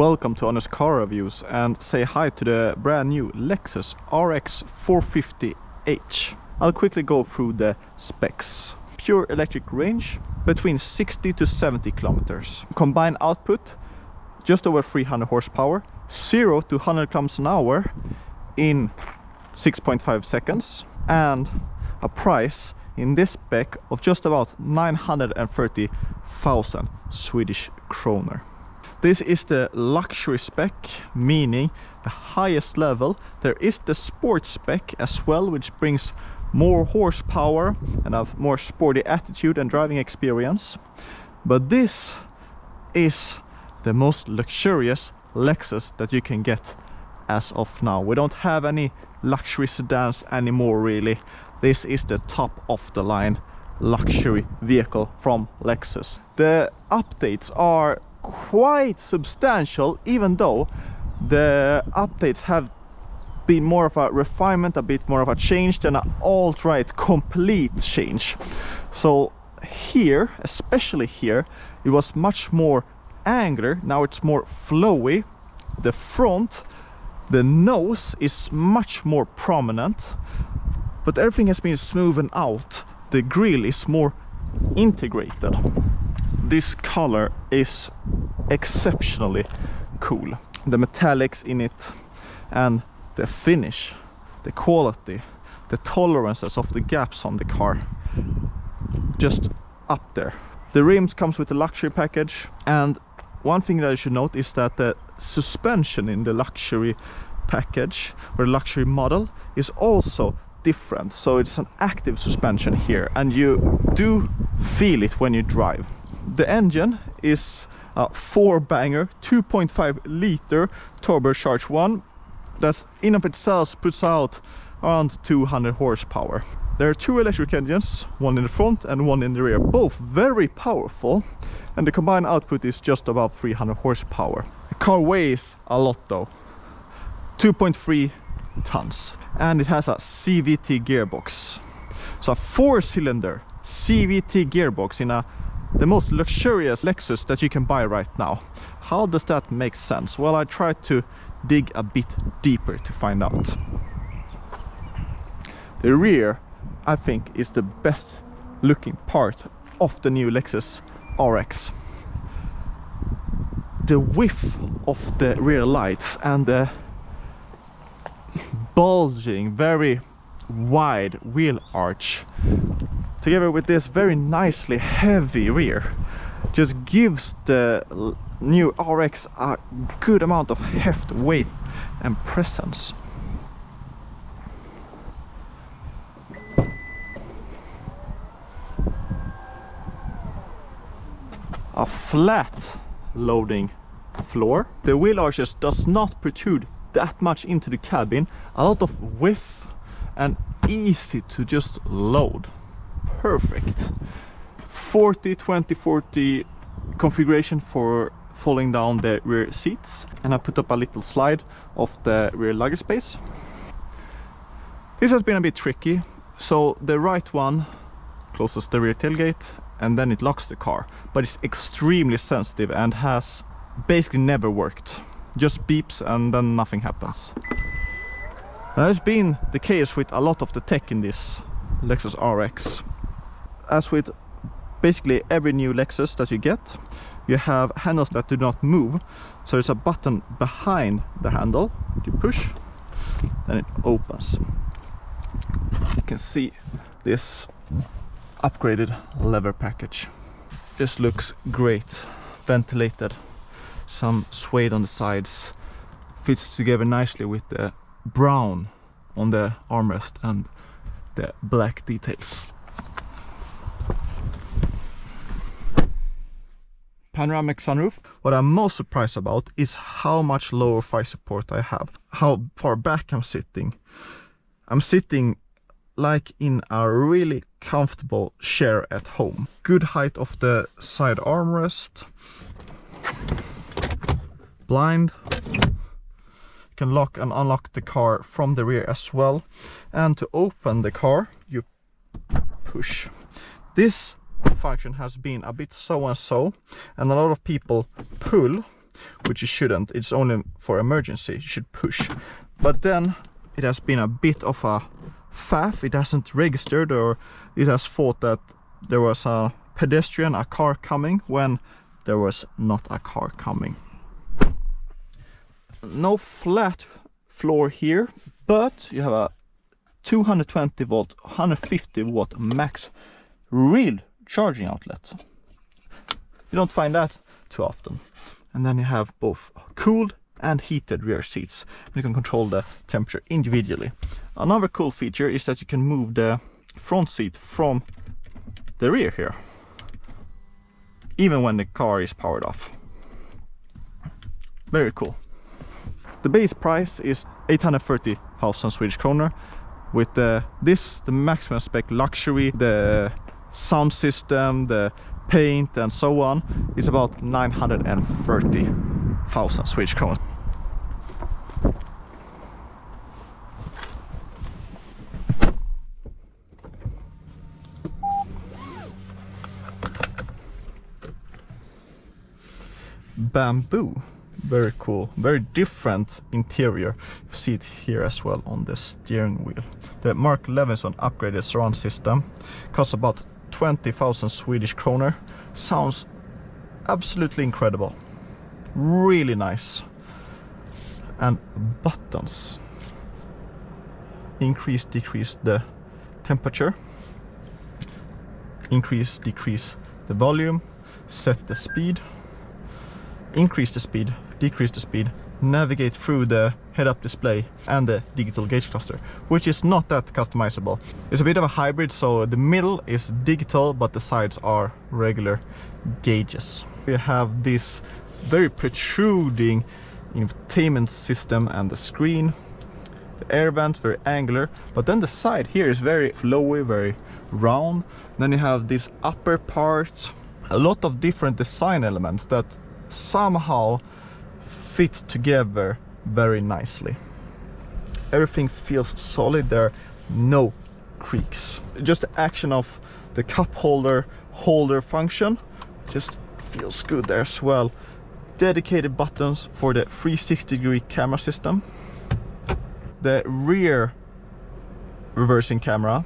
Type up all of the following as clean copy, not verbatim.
Welcome to Honest Car Reviews, and say hi to the brand new Lexus RX450h. I'll quickly go through the specs. Pure electric range between 60 to 70 kilometers. Combined output just over 300 horsepower. 0 to 100 kilometers an hour in 6.5 seconds. And a price in this spec of just about 930,000 Swedish kroner. This is the luxury spec, meaning the highest level. There is the sport spec as well, which brings more horsepower and a more sporty attitude and driving experience. But this is the most luxurious Lexus that you can get as of now. We don't have any luxury sedans anymore, really. This is the top of the line luxury vehicle from Lexus. The updates are quite substantial, even though the updates have been more of a refinement, a bit more of a change than an alt-right complete change. So here, especially here, it was much more angular. Now it's more flowy. The front, the nose is much more prominent, but everything has been smoothened out. The grille is more integrated. This color is exceptionally cool. The metallics in it and the finish, the quality, the tolerances of the gaps on the car, just up there. The rims comes with the luxury package, and one thing that you should note is that the suspension in the luxury package or luxury model is also different. So it's an active suspension here, and you do feel it when you drive. The engine is a 4-banger 2.5 liter turbocharged one that's in of itself puts out around 200 horsepower. There are two electric engines, one in the front and one in the rear, both very powerful, and the combined output is just about 300 horsepower. The car weighs a lot though, 2.3 tons, and it has a CVT gearbox. So a 4-cylinder CVT gearbox in the most luxurious Lexus that you can buy right now. How does that make sense? Well, I tried to dig a bit deeper to find out. The rear, I think, is the best looking part of the new Lexus RX. The width of the rear lights and the bulging, very wide wheel arch, together with this very nicely heavy rear, just gives the new RX a good amount of heft, weight and presence. A flat loading floor. The wheel arches does not protrude that much into the cabin. A lot of width and easy to just load. Perfect. 40-20-40 configuration for folding down the rear seats, and I put up a little slide of the rear luggage space. This has been a bit tricky. So the right one closes the rear tailgate and then it locks the car, but it's extremely sensitive and has basically never worked. Just beeps and then nothing happens. That has been the case with a lot of the tech in this Lexus RX. As with basically every new Lexus that you get, you have handles that do not move. So there's a button behind the handle. You push, then it opens. You can see this upgraded leather package. This looks great, ventilated, some suede on the sides, fits together nicely with the brown on the armrest and the black details. Panoramic sunroof. What I'm most surprised about is how much lower thigh support I have, how far back I'm sitting. I'm sitting like in a really comfortable chair at home. Good height of the side armrest. Blind. You can lock and unlock the car from the rear as well. And to open the car, you push. This function has been a bit so and so, and a lot of people pull which you shouldn't. It's only for emergency, you should push. But then it has been a bit of a faff. It hasn't registered, or it has thought that there was a pedestrian, a car coming, when there was not a car coming. No flat floor here, but you have a 220 volt, 150 watt max real charging outlet. You don't find that too often. And then you have both cooled and heated rear seats. You can control the temperature individually. Another cool feature is that you can move the front seat from the rear here, even when the car is powered off. Very cool. The base price is 830,000 Swedish kronor. With the maximum spec luxury, the sound system, the paint and so on, it's about 930,000 Swedish kronor. Bamboo, very cool, very different interior. You see it here as well on the steering wheel. The Mark Levinson upgraded surround system costs about 20,000 Swedish kronor. Sounds absolutely incredible, really nice. And buttons, increase, decrease the temperature, increase, decrease the volume, set the speed, increase the speed, decrease the speed, navigate through the head-up display and the digital gauge cluster, which is not that customizable. It's a bit of a hybrid, so the middle is digital but the sides are regular gauges. We have this very protruding infotainment system and the screen. The air vents very angular, but then the side here is very flowy, very round. Then you have this upper part, a lot of different design elements that somehow fit together very nicely. Everything feels solid, there are no creaks. Just the action of the cup holder function just feels good there as well. Dedicated buttons for the 360-degree camera system. The rear reversing camera,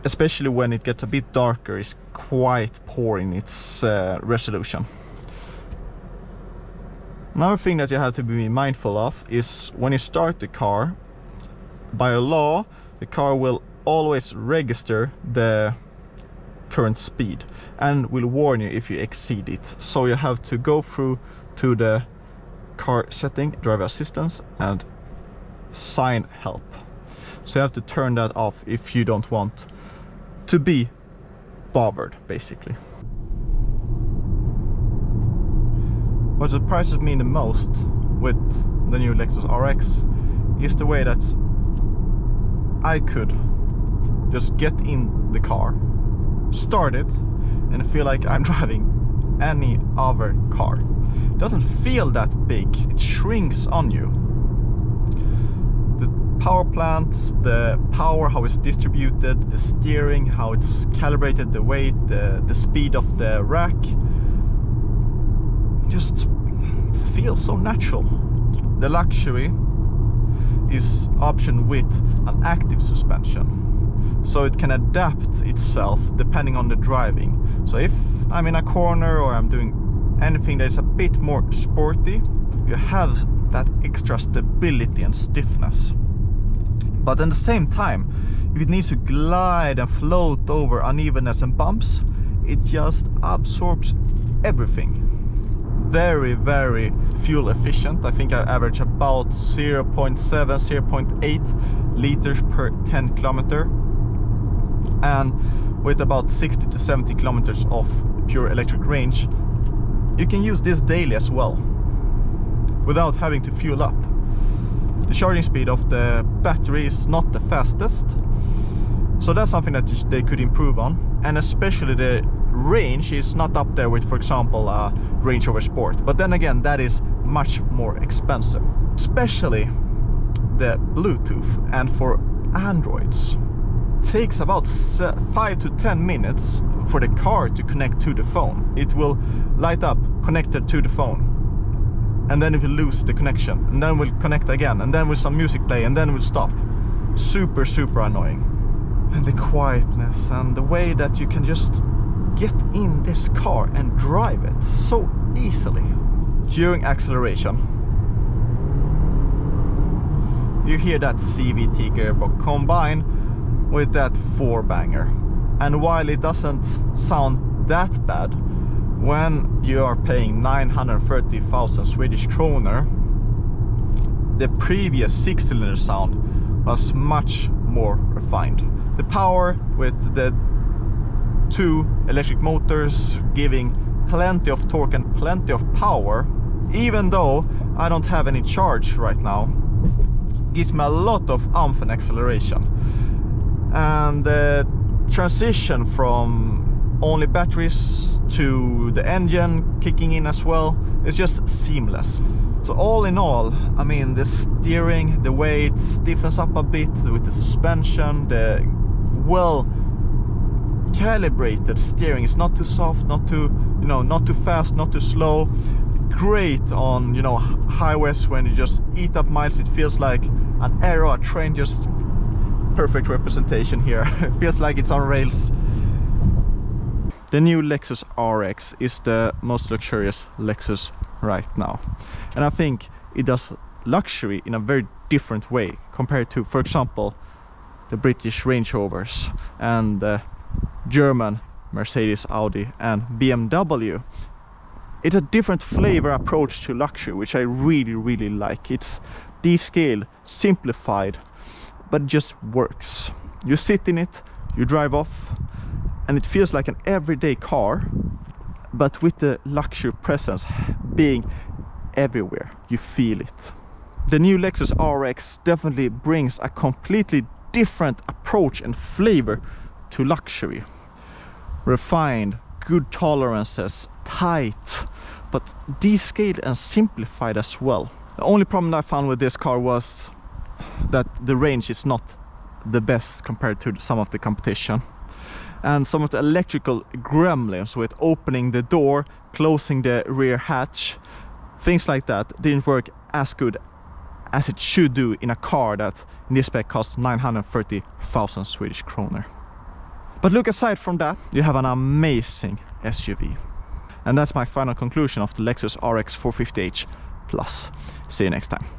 especially when it gets a bit darker, is quite poor in its resolution. Another thing that you have to be mindful of is when you start the car, by law, the car will always register the current speed and will warn you if you exceed it. So you have to go through to the car setting, driver assistance, and sign help. So you have to turn that off if you don't want to be bothered, basically. What surprises me the most with the new Lexus RX is the way that I could just get in the car, start it, and feel like I'm driving any other car. It doesn't feel that big, it shrinks on you. The power plant, the power, how it's distributed, the steering, how it's calibrated, the weight, the speed of the rack, just feels so natural. The luxury is optioned with an active suspension, so it can adapt itself depending on the driving. So if I'm in a corner or I'm doing anything that is a bit more sporty, you have that extra stability and stiffness. But at the same time, if it needs to glide and float over unevenness and bumps, it just absorbs everything. Very, very fuel efficient. I think I average about 0.7, 0.8 liters per 10 kilometer, and with about 60 to 70 kilometers of pure electric range, you can use this daily as well without having to fuel up. The charging speed of the battery is not the fastest, so that's something that they could improve on, and especially the range is not up there with, for example, a Range Rover Sport. But then again, that is much more expensive. Especially the Bluetooth, and for Androids, it takes about 5 to 10 minutes for the car to connect to the phone. It will light up connected to the phone. and then it will lose the connection, and then we'll connect again, and then with some music play, and then we'll stop. Super annoying. And the quietness and the way that you can just get in this car and drive it so easily. During acceleration, you hear that CVT gearbox combined with that 4-banger. And while it doesn't sound that bad, when you are paying 930,000 Swedish kroner, the previous 6-cylinder sound was much more refined. The power with the 2 electric motors giving plenty of torque and plenty of power, even though I don't have any charge right now, gives me a lot of oomph and acceleration. And the transition from only batteries to the engine kicking in as well is just seamless. So all in all, I mean, the steering, the way it stiffens up a bit with the suspension, the well calibrated steering, is not too soft, not too, not too fast, not too slow. Great on, highways when you just eat up miles. It feels like an aero, a train, just perfect representation here. It feels like it's on rails. The new Lexus RX is the most luxurious Lexus right now, and I think it does luxury in a very different way compared to, for example, the British Range Rovers and the German Mercedes, Audi and BMW. It's a different flavor approach to luxury, which I really like. It's descaled, simplified, but it just works. You sit in it, you drive off, and it feels like an everyday car, but with the luxury presence being everywhere. You feel it. The new Lexus RX definitely brings a completely different approach and flavor to luxury. Refined, good tolerances, tight, but descaled and simplified as well. The only problem that I found with this car was that the range is not the best compared to some of the competition. And some of the electrical gremlins with opening the door, closing the rear hatch, things like that didn't work as good as it should do in a car that in this spec costs 930,000 Swedish kroner. But look, aside from that, you have an amazing SUV. And that's my final conclusion of the Lexus RX450h Plus. See you next time.